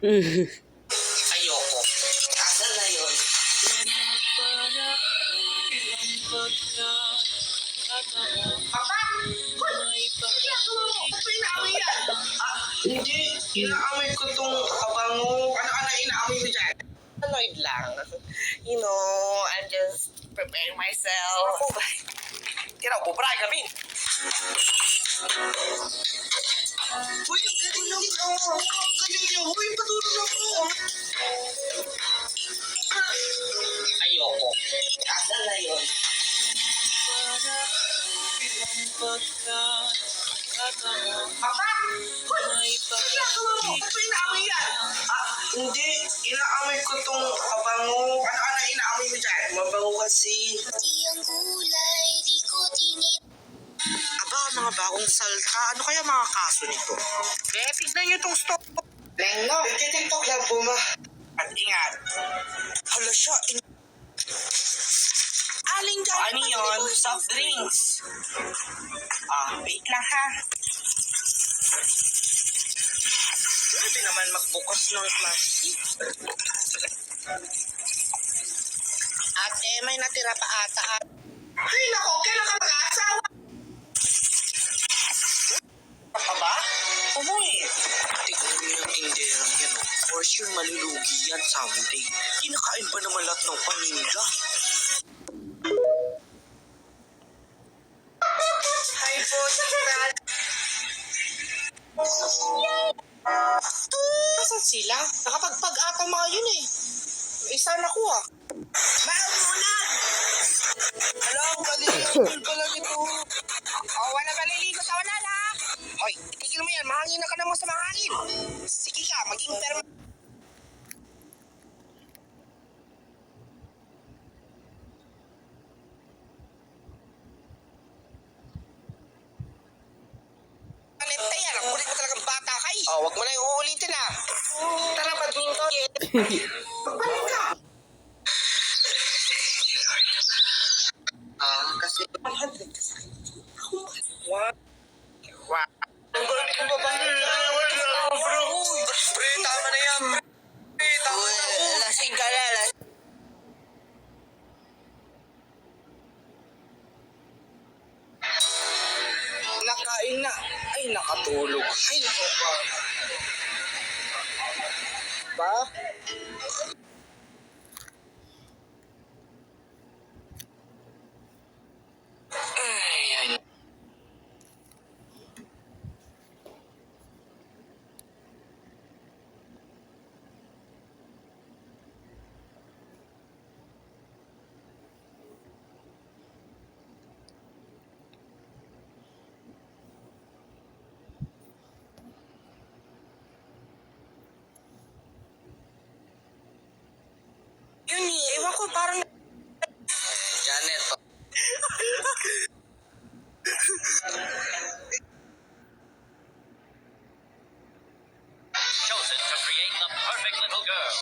Ayoko. Asan na yun? Papa! Hoy! Ginagawa mo! Ba't inaamoy yan? Hindi. Inaamoy ko tong kabango. Ano inaamoy mo dyan? Annoyed lang. You know, I'm just preparing myself. Tira, bubray kami. Uy, ang galing lang ako. Ang galing niyo. Uy, patulong ako. Ayoko. Asan na yun? Papa! Hoy! Ginagawa mo! Ba't inaamoy yan? Hindi. Inaamoy ko tong kabango. Ano inaamoy mo dyan? Mabango kasi. Ang gulay, di ko tinit. Aba, mga bagong salta. Ano kaya mga kaso nito? Tignan nyo itong stop. Lengno, nagtitiktok lang po ma. At ingat. Hala siya. Aling dyan. Ano yun? Soft drinks. Wait lang ha. Pwede naman magbukas ng plastic. Ate, may natira pa ata. Ay, nako, kailan ka mag-aasawa? Ka ba? Umuwi. Tignan mo yung tinderang yan, oh. For sure, malulugi yan someday. Kinakain pa naman lahat ng paninda. Hi po, Dad. Nasaan sila? Nakapagpag-ata mga yun eh. Isa na ko ah. Maulan! Alam, kaliligot pala ito. Wala kaliligot sa wala na. Hoy, itigil mo yan. Mahangin na ka naman sa mahangin. Sige ka, maging permanent. Yan, ang kulit mo talagang bata ka eh. Wag mo na yung uulitin ah. Tara, badminton. Magpalit ka. Kasi 100 ka sa akin. What? Wow. Ang galing mo ba? Pre, tama na yan. Pre, tama na. Lasing ka na. Nakain na. Ay, nakatulog. Ay, nako ba? Yun eh, ewan ko parang... Janet. Chosen to create the perfect little girl.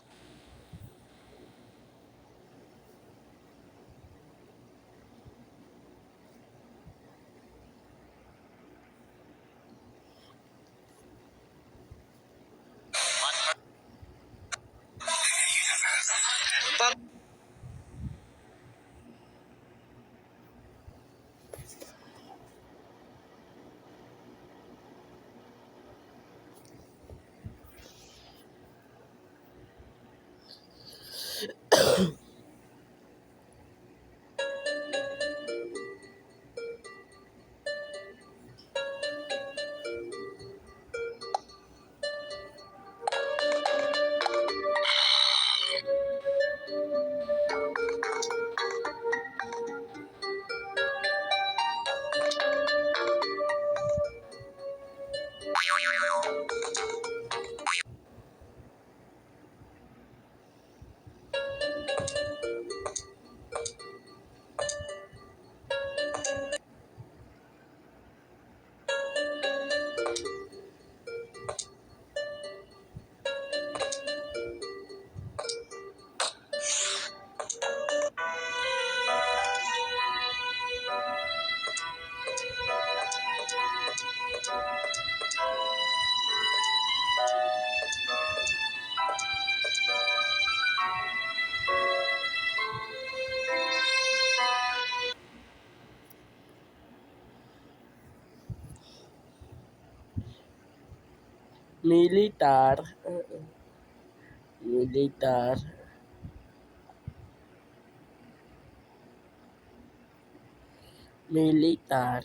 Militar. Militar. Militar.